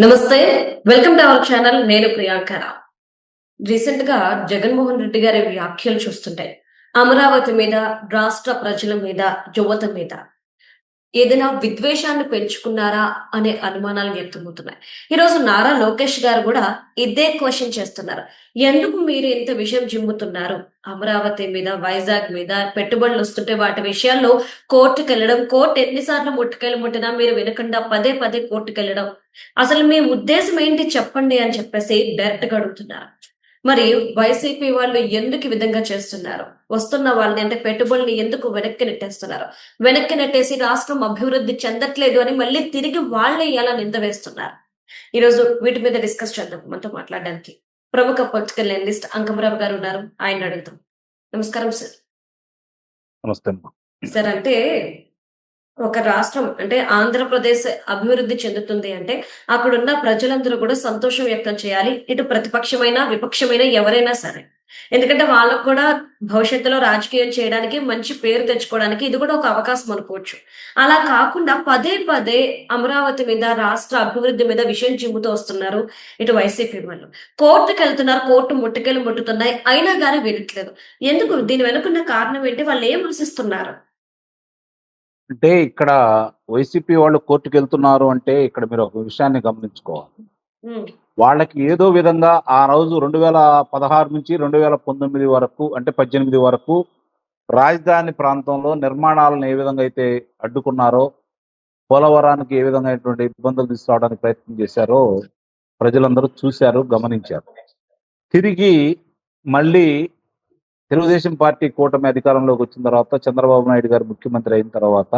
నమస్తే. Welcome to our channel. నేను ప్రియాంక రావు. Recent గా జగన్మోహన్ రెడ్డి గారి వ్యాఖ్యలు చూస్తుంటే అమరావతి మీద, రాష్ట్ర ప్రజల మీద, యువత మీద ఏదైనా విద్వేషాన్ని పెంచుకున్నారా అనే అనుమానాలు వ్యక్తమవుతున్నాయి. ఈరోజు నారా లోకేష్ గారు కూడా ఇదే క్వశ్చన్ చేస్తున్నారు. ఎందుకు మీరు ఇంత విషయం జిమ్ముతున్నారు? అమరావతి మీద, వైజాగ్ మీద పెట్టుబడులు వస్తుంటే వాటి విషయాల్లో కోర్టుకెళ్ళడం, కోర్టు ఎన్నిసార్లు ముట్టుకెళ్ళి ముట్టినా మీరు వినకుండా పదే పదే కోర్టుకెళ్ళడం. అసలు మీ ఉద్దేశం ఏంటి చెప్పండి అని చెప్పేసి డైరెక్ట్‌గా అడుగుతున్నారు. మరి వైసీపీ వాళ్ళు ఎందుకు ఈ విధంగా చేస్తున్నారు? వస్తున్న వాళ్ళని అంటే పెట్టుబడుల్ని ఎందుకు వెనక్కి నెట్టేస్తున్నారు? వెనక్కి నెట్టేసి రాష్ట్రం అభివృద్ధి చెందట్లేదు అని మళ్ళీ తిరిగి వాళ్ళే ఎలా నింద వేస్తున్నారు? ఈరోజు వీటి మీద డిస్కస్ చేద్దాం. మనతో మాట్లాడడానికి ప్రముఖ పొలిటికల్ అనలిస్ట్ అంకమరావు గారు ఉన్నారు. ఆయన్ని అడుగుదాం. నమస్కారం సార్. నమస్తే అమ్మా. సార్ అంటే ఒక రాష్ట్రం అంటే ఆంధ్రప్రదేశ్ అభివృద్ధి చెందుతుంది అంటే అక్కడున్న ప్రజలందరూ కూడా సంతోషం వ్యక్తం చేయాలి. ఇటు ప్రతిపక్షమైన, విపక్షమైన ఎవరైనా సరే. ఎందుకంటే వాళ్ళకు కూడా భవిష్యత్తులో రాజకీయం చేయడానికి, మంచి పేరు తెచ్చుకోవడానికి ఇది కూడా ఒక అవకాశం అనుకోవచ్చు. అలా కాకుండా పదే పదే అమరావతి మీద, రాష్ట్ర అభివృద్ధి మీద విషయం చిమ్ముతూ వస్తున్నారు ఇటు వైసీపీ వాళ్ళు. కోర్టుకెళ్తున్నారు, కోర్టు ముట్టుకెళ్ళి ముట్టుతున్నాయి. అయినా గాని వినట్లేదు. ఎందుకు? దీని వెనుకున్న కారణం ఏంటి? వాళ్ళు ఏం ఆశిస్తున్నారు? అంటే ఇక్కడ వైసీపీ వాళ్ళు కోర్టుకెళ్తున్నారు అంటే ఇక్కడ మీరు ఒక విషయాన్ని గమనించుకోవాలి. హ్మ్. వాళ్ళకి ఏదో విధంగా ఆ రోజు 2016 నుంచి 2019 వరకు అంటే 18 వరకు రాజధాని ప్రాంతంలో నిర్మాణాలను ఏ విధంగా అయితే అడ్డుకున్నారో, పోలవరానికి ఏ విధంగా ఇబ్బందులు తీసుకురావడానికి ప్రయత్నం చేశారో ప్రజలందరూ చూశారు, గమనించారు. తిరిగి మళ్ళీ తెలుగుదేశం పార్టీ కూటమి అధికారంలోకి వచ్చిన తర్వాత చంద్రబాబు నాయుడు గారు ముఖ్యమంత్రి అయిన తర్వాత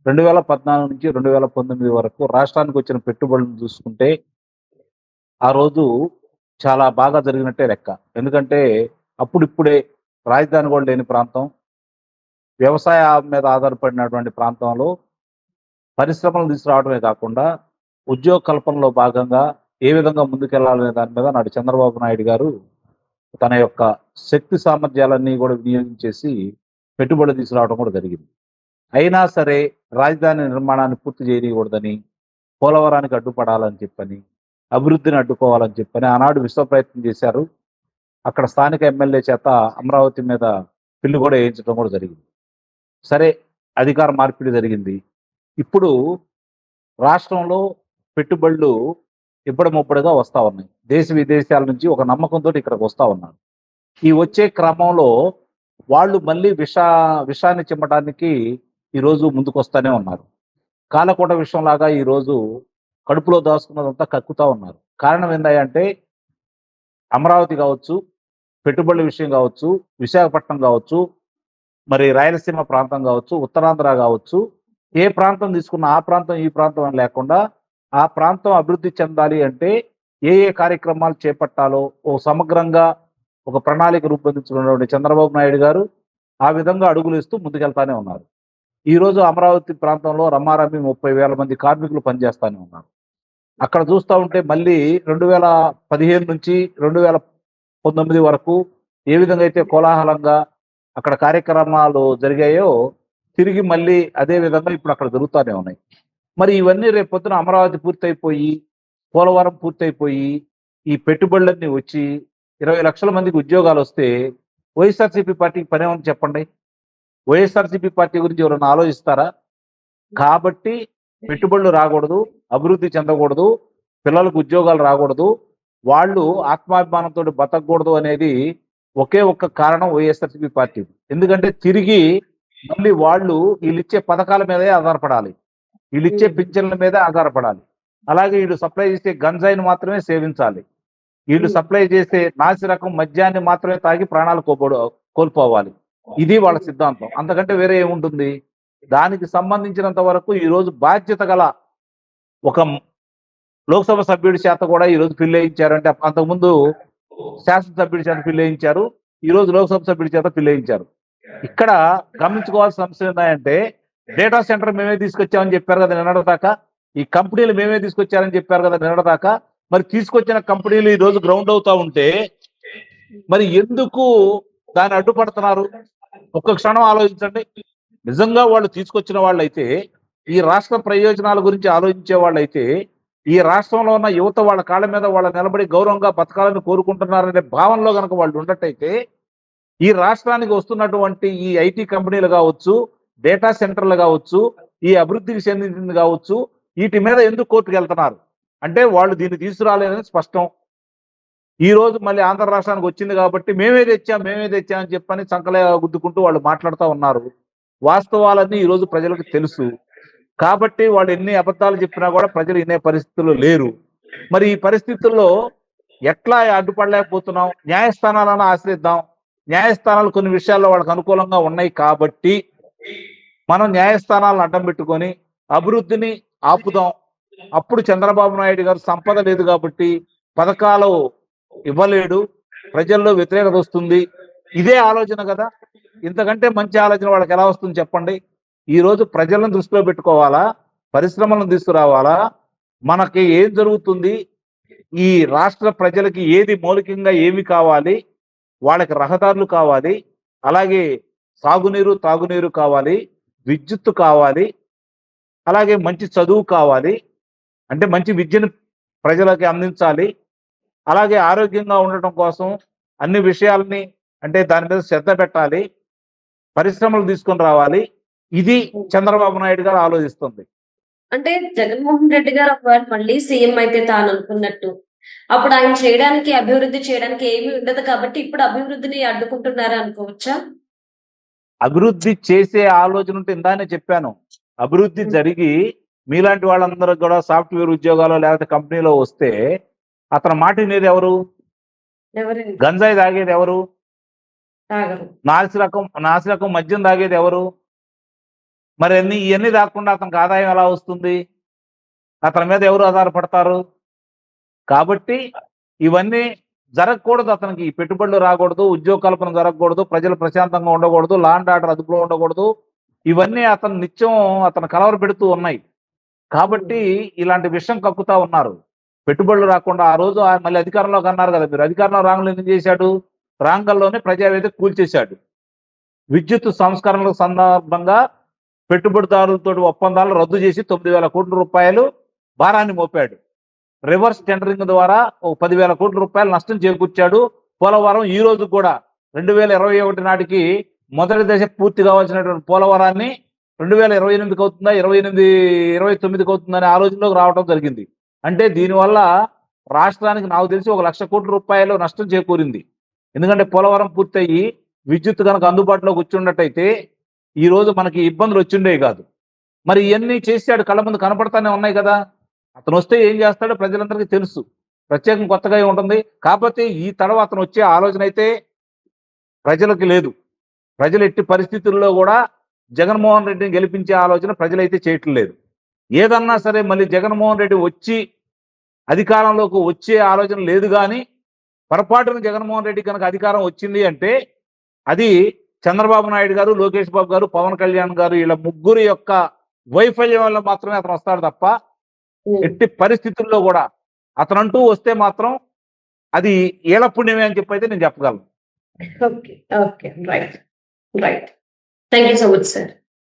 2014 నుంచి 2019 వరకు రాష్ట్రానికి వచ్చిన పెట్టుబడులను చూసుకుంటే ఆ రోజు చాలా బాగా జరిగినట్టే లెక్క. ఎందుకంటే అప్పుడిప్పుడే రాజధాని కూడా లేని ప్రాంతం, వ్యవసాయం మీద ఆధారపడినటువంటి ప్రాంతంలో పరిశ్రమలు తీసుకురావడమే కాకుండా ఉద్యోగ కల్పనలో భాగంగా ఏ విధంగా ముందుకెళ్లాలనే దాని మీద నాడు చంద్రబాబు నాయుడు గారు తన యొక్క శక్తి సామర్థ్యాలన్నీ కూడా వినియోగించేసి పెట్టుబడి తీసుకురావడం కూడా జరిగింది. అయినా సరే రాజధాని నిర్మాణాన్ని పూర్తి చేయకూడదని, పోలవరానికి అడ్డుపడాలని చెప్పని, అభివృద్ధిని అడ్డుకోవాలని చెప్పని ఆనాడు విశ్వ ప్రయత్నం చేశారు. అక్కడ స్థానిక ఎమ్మెల్యే చేత అమరావతి మీద పిల్లు కూడా వేయించడం కూడా జరిగింది. సరే, అధికార మార్పిడి జరిగింది. ఇప్పుడు రాష్ట్రంలో పెట్టుబడులు ఇప్పుడముప్పుడుగా వస్తా ఉన్నాయి. దేశ విదేశాల నుంచి ఒక నమ్మకంతో ఇక్కడికి వస్తా ఉన్నారు. ఈ వచ్చే క్రమంలో వాళ్ళు మళ్ళీ విషాన్ని చిమ్మటానికి ఈరోజు ముందుకు వస్తానే ఉన్నారు. కాలకోట విషయంలాగా ఈరోజు కడుపులో దాచుకున్నదంతా కక్కుతా ఉన్నారు. కారణం ఏంటంటే అమరావతి కావచ్చు, పెట్టుబడుల విషయం కావచ్చు, విశాఖపట్నం కావచ్చు, మరి రాయలసీమ ప్రాంతం కావచ్చు, ఉత్తరాంధ్ర కావచ్చు, ఏ ప్రాంతం తీసుకున్నా ఆ ప్రాంతం ఈ ప్రాంతం అని లేకుండా ఆ ప్రాంతం అభివృద్ధి చెందాలి అంటే ఏ ఏ కార్యక్రమాలు చేపట్టాలో ఓ సమగ్రంగా ఒక ప్రణాళిక రూపొందించుకున్నటువంటి చంద్రబాబు నాయుడు గారు ఆ విధంగా అడుగులు ఇస్తూ ముందుకెళ్తానే ఉన్నారు. ఈ రోజు అమరావతి ప్రాంతంలో రమారమి 30,000 మంది కార్మికులు పనిచేస్తానే ఉన్నారు. అక్కడ చూస్తూ ఉంటే మళ్ళీ 2015 నుంచి 2019 వరకు ఏ విధంగా అయితే కోలాహలంగా అక్కడ కార్యక్రమాలు జరిగాయో తిరిగి మళ్ళీ అదే విధంగా ఇప్పుడు అక్కడ జరుగుతూనే ఉన్నాయి. మరి ఇవన్నీ రేపు పొద్దున అమరావతి పూర్తయిపోయి, పోలవరం పూర్తయిపోయి, ఈ పెట్టుబడులన్నీ వచ్చి 20 లక్షల మందికి ఉద్యోగాలు వస్తే వైఎస్ఆర్సీపీ పార్టీకి పని ఏమని చెప్పండి? వైఎస్ఆర్సీపీ పార్టీ గురించి ఎవరైనా ఆలోచిస్తారా? కాబట్టి పెట్టుబడులు రాకూడదు, అభివృద్ధి చెందకూడదు, పిల్లలకు ఉద్యోగాలు రాకూడదు, వాళ్ళు ఆత్మాభిమానంతో బతకూడదు అనేది ఒకే ఒక్క కారణం వైఎస్ఆర్సీపీ పార్టీ. ఎందుకంటే తిరిగి మళ్ళీ వాళ్ళు వీళ్ళిచ్చే పథకాల మీదే ఆధారపడాలి, వీళ్ళిచ్చే పింఛన్ల మీదే ఆధారపడాలి. అలాగే వీళ్ళు సప్లై చేసే గంజాయిని మాత్రమే సేవించాలి, వీళ్ళు సప్లై చేసే నాసి రకం మద్యాన్ని మాత్రమే తాగి ప్రాణాలు కోల్పోవాలి. ఇది వాళ్ళ సిద్ధాంతం. అంతకంటే వేరే ఏముంటుంది? దానికి సంబంధించినంత వరకు ఈరోజు బాధ్యత గల ఒక లోక్సభ సభ్యుడి చేత కూడా ఈరోజు ఫిల్ వేయించారంటే, అంతకుముందు శాసనసభ్యుడి చేత ఫిల్ వేయించారు, ఈరోజు లోక్సభ సభ్యుడి చేత ఫిల్ వేయించారు. ఇక్కడ గమనించుకోవాల్సిన అంశం ఏంటంటే డేటా సెంటర్ మేమే తీసుకొచ్చామని చెప్పారు కదా నిన్నటిదాకా, ఈ కంపెనీలు మేమే తీసుకొచ్చారని చెప్పారు కదా నిన్నటిదాకా. మరి తీసుకొచ్చిన కంపెనీలు ఈ రోజు గ్రౌండ్ అవుతా ఉంటే మరి ఎందుకు దాన్ని అడ్డుపడుతున్నారు? ఒక్క క్షణం ఆలోచించండి. నిజంగా వాళ్ళు తీసుకొచ్చిన వాళ్ళైతే, ఈ రాష్ట్ర ప్రయోజనాల గురించి ఆలోచించే వాళ్ళైతే ఈ రాష్ట్రంలో ఉన్న యువత వాళ్ళ కాళ్ళ మీద వాళ్ళ నిలబడి గౌరవంగా బతకాలని కోరుకుంటున్నారనే భావనలో కనుక వాళ్ళు ఉన్నట్టయితే ఈ రాష్ట్రానికి వస్తున్నటువంటి ఈ ఐటీ కంపెనీలు కావచ్చు, డేటా సెంటర్లు కావచ్చు, ఈ అభివృద్ధికి చెందింది కావచ్చు, వీటి మీద ఎందుకు కోర్టుకు వెళ్తున్నారు అంటే వాళ్ళు దీన్ని తీసుకురాలేదని స్పష్టం. ఈ రోజు మళ్ళీ ఆంధ్ర రాష్ట్రానికి వచ్చింది కాబట్టి మేమే తెచ్చాం అని చెప్పని సంకలే గుద్దుకుంటూ వాళ్ళు మాట్లాడుతూ ఉన్నారు. వాస్తవాలన్నీ ఈ రోజు ప్రజలకు తెలుసు కాబట్టి వాళ్ళు ఎన్ని అబద్ధాలు చెప్పినా కూడా ప్రజలు వినే పరిస్థితుల్లో లేరు. మరి ఈ పరిస్థితుల్లో ఎట్లా అడ్డుపడలేకపోతున్నాం? న్యాయస్థానాలను ఆశ్రయిద్దాం. న్యాయస్థానాలు కొన్ని విషయాల్లో వాళ్ళకి అనుకూలంగా ఉన్నాయి కాబట్టి మనం న్యాయస్థానాలను అడ్డం పెట్టుకొని అభివృద్ధిని ఆపుదాం. అప్పుడు చంద్రబాబు నాయుడు గారు సంపద లేదు కాబట్టి పథకాలు ఇవ్వలేడు, ప్రజల్లో వ్యతిరేకత వస్తుంది, ఇదే ఆలోచన కదా. ఇంతకంటే మంచి ఆలోచన వాళ్ళకి ఎలా వస్తుంది చెప్పండి? ఈ రోజు ప్రజలను దృష్టిలో పెట్టుకోవాలా, పరిశ్రమలను తీసుకురావాలా, మనకి ఏం జరుగుతుంది, ఈ రాష్ట్ర ప్రజలకి ఏది మౌలికంగా ఏమి కావాలి, వాళ్ళకి రహదారులు కావాలి, అలాగే సాగునీరు తాగునీరు కావాలి, విద్యుత్తు కావాలి, అలాగే మంచి చదువు కావాలి, అంటే మంచి విద్యను ప్రజలకి అందించాలి, అలాగే ఆరోగ్యంగా ఉండటం కోసం అన్ని విషయాలని అంటే దాని మీద శ్రద్ధ పెట్టాలి, పరిశ్రమలు తీసుకొని రావాలి. ఇది చంద్రబాబు నాయుడు గారు ఆలోచిస్తుంది. అంటే జగన్మోహన్ రెడ్డి గారు ఒకవేళ మళ్ళీ సీఎం అయితే తాను అనుకున్నట్టు అప్పుడు ఆయన చేయడానికి అభివృద్ధి చేయడానికి ఏమీ ఉండదు కాబట్టి ఇప్పుడు అభివృద్ధిని అడ్డుకుంటున్నారా అనుకోవచ్చా? అభివృద్ధి చేసే ఆలోచన ఉంటే ఇందానే చెప్పాను, అభివృద్ధి జరిగి మీలాంటి వాళ్ళందరూ కూడా సాఫ్ట్వేర్ ఉద్యోగాలు లేకపోతే కంపెనీలో వస్తే అతను మాట వినేది ఎవరు? ఎవరండి? గంజాయి తాగేది ఎవరు? తాగరు. నాసిరకం మద్యం తాగేది ఎవరు? మరి ఇవన్నీ తాగకుండా అతనికి ఆదాయం ఎలా వస్తుంది? అతని మీద ఎవరు ఆధారపడతారు? కాబట్టి ఇవన్నీ జరగకూడదు. అతనికి ఈ పెట్టుబడులు రాకూడదు, ఉద్యోగ కల్పన జరగకూడదు, ప్రజలు ప్రశాంతంగా ఉండకూడదు, లా అండ్ ఆర్డర్ అదుపులో ఉండకూడదు. ఇవన్నీ అతను నిత్యం కలవర పెడుతూ ఉన్నాయి. కాబట్టి ఇలాంటి విషయం కక్కుతా ఉన్నారు. పెట్టుబడులు రాకుండా ఆ రోజు మళ్ళీ అధికారంలోకి అన్నారు కదా మీరు, అధికారంలో రాంగంలో ఏం చేశాడు? రాంగంలోనే ప్రజావేదిక కూల్చేశాడు. విద్యుత్ సంస్కరణల సందర్భంగా పెట్టుబడిదారులతో ఒప్పందాలు రద్దు చేసి 9,000 కోట్ల రూపాయలు భారాన్ని మోపాడు. రివర్స్ టెండరింగ్ ద్వారా ఒక 10,000 కోట్ల రూపాయలు నష్టం చేకూర్చాడు. పోలవరం ఈ రోజు కూడా 2021 నాటికి మొదటి దశ పూర్తి కావాల్సినటువంటి పోలవరాన్ని 2028కి అవుతుందా, 29కి అవుతుందనే ఆలోచనలోకి రావడం జరిగింది. అంటే దీనివల్ల రాష్ట్రానికి నాకు తెలిసి 1,00,000 కోట్ల రూపాయలు నష్టం చేకూరింది. ఎందుకంటే పోలవరం పూర్తయ్యి విద్యుత్ కనుక అందుబాటులోకి వచ్చిండటైతే ఈ రోజు మనకి ఇబ్బందులు వచ్చిండేవి కాదు. మరి ఇవన్నీ చేశాడు, కళ్ళ ముందు కనపడతానే ఉన్నాయి కదా. అతను వస్తే ఏం చేస్తాడో ప్రజలందరికీ తెలుసు, ప్రత్యేకం కొత్తగా ఉంటుంది. కాకపోతే ఈ తర్వాత అతను వచ్చే ఆలోచన అయితే ప్రజలకు లేదు. ప్రజలు ఎట్టి పరిస్థితుల్లో కూడా జగన్మోహన్ రెడ్డిని గెలిపించే ఆలోచన ప్రజలైతే చేయటం లేదు. ఏదన్నా సరే మళ్ళీ జగన్మోహన్ రెడ్డి వచ్చి అధికారంలోకి వచ్చే ఆలోచన లేదు. కానీ పొరపాటున జగన్మోహన్ రెడ్డి కనుక అధికారం వచ్చింది అంటే అది చంద్రబాబు నాయుడు గారు, లోకేష్ బాబు గారు, పవన్ కళ్యాణ్ గారు వీళ్ళ ముగ్గురు యొక్క వైఫల్యం వల్ల మాత్రమే అతను వస్తాడు తప్ప ఎట్టి పరిస్థితుల్లో కూడా అతనంటూ వస్తే మాత్రం అది ఏళ్ల పుణ్యమే అని చెప్పి అయితే నేను చెప్పగలను. Okay, okay, right, right. Thank you so much sir.